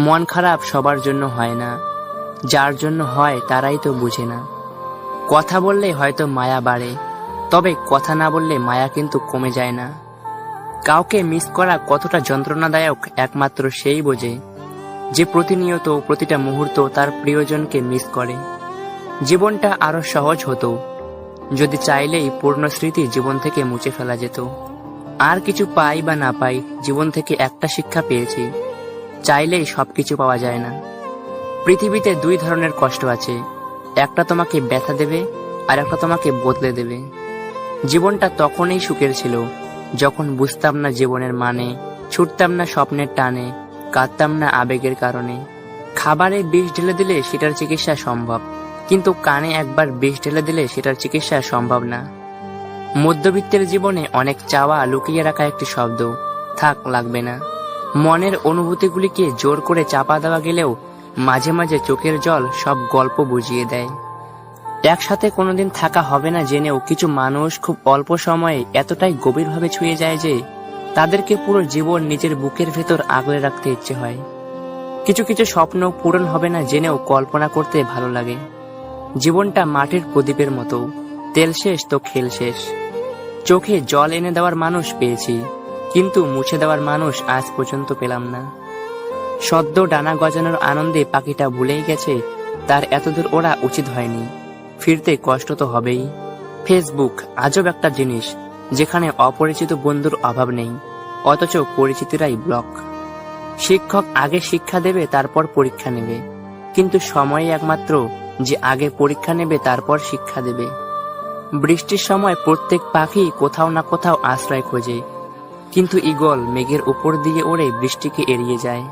মন খারাপ সবার জন্য হয় না, যার জন্য হয় তারাই তো বুঝে না। কথা বললে হয়তো মায়া বাড়ে, তবে কথা না বললে মায়া কিন্তু কমে যায় না। কাউকে মিস করা কতটা যন্ত্রণাদায়ক একমাত্র সেই বোঝে, যে প্রতিনিয়ত প্রতিটা মুহূর্ত তার প্রিয়জনকে মিস করে। জীবনটা আরো সহজ হতো যদি চাইলেই পূর্ণ স্মৃতি জীবন থেকে মুছে ফেলা যেত। আর কিছু পাই বা না পাই, জীবন থেকে একটা শিক্ষা পেয়েছি, চাইলেই সবকিছু পাওয়া যায় না। পৃথিবীতে দুই ধরনের কষ্ট আছে, একটা তোমাকে ব্যথা দেবে আর একটা তোমাকে বদলে দেবে। জীবনটা তখনই সুখের ছিল যখন বুঝতাম না জীবনের মানে, ছুটতাম না স্বপ্নের টানে, কাঁদতাম না আবেগের কারণে। খাবারে বিষ ঢেলে দিলে সেটার চিকিৎসা সম্ভব, কিন্তু কানে একবার বিষ ঢেলে দিলে সেটার চিকিৎসা সম্ভব না। মধ্যবিত্তের জীবনে অনেক চাওয়া লুকিয়ে রাখা একটি শব্দ, থাক লাগবে না। মনের অনুভূতিগুলিকে জোর করে চাপা দেওয়া গেলেও মাঝে মাঝে চোখের জল সব গল্প বুঝিয়ে দেয়। একসাথে কোনোদিন থাকা হবে না জেনেও কিছু মানুষ খুব অল্প সময়ে এতটাই গভীরভাবে ছুঁয়ে যায় যে তাদেরকে পুরো জীবন নিজের বুকের ভেতর আগলে রাখতে ইচ্ছে হয়। কিছু কিছু স্বপ্ন পূরণ হবে না জেনেও কল্পনা করতে ভালো লাগে। জীবনটা মাটির প্রদীপের মতো, তেল শেষ তো খেল শেষ। চোখে জল এনে দেওয়ার মানুষ পেয়েছি, কিন্তু মুছে দেওয়ার মানুষ আজ পর্যন্ত পেলাম না। সদ্য ডানা গজানোর আনন্দে পাখিটা ভুলেই গেছে তার এতদূর ওরা উচিত হয়নি, ফিরতে কষ্ট তো হবেই। ফেসবুক আজব একটা জিনিস, যেখানে অপরিচিত বন্ধুর অভাব নেই, অথচ পরিচিতরাই ব্লক। শিক্ষক আগে শিক্ষা দেবে তারপর পরীক্ষা নেবে, কিন্তু সময় একমাত্র যে আগে পরীক্ষা নেবে তারপর শিক্ষা দেবে। বৃষ্টির সময় প্রত্যেক পাখি কোথাও না কোথাও আশ্রয় খোঁজে, কিন্তু ঈগল মেঘের উপর দিয়ে ওড়ে বৃষ্টিকে এড়িয়ে যায়।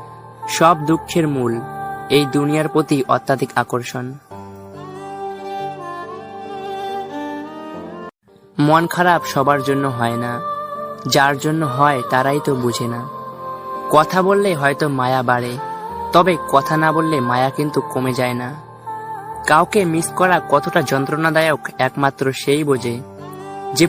সব দুঃখের মূল এই দুনিয়ার প্রতি অত্যাধিক আকর্ষণ। মন খারাপ সবার জন্য হয় না, যার জন্য হয় তারাই তো বুঝে না। কথা বললে হয়তো মায়া বাড়ে, তবে কথা না বললে মায়া কিন্তু কমে যায় না। কাউকে মিস করা কতটা যন্ত্রণাদায়ক একমাত্র সেই বোঝে,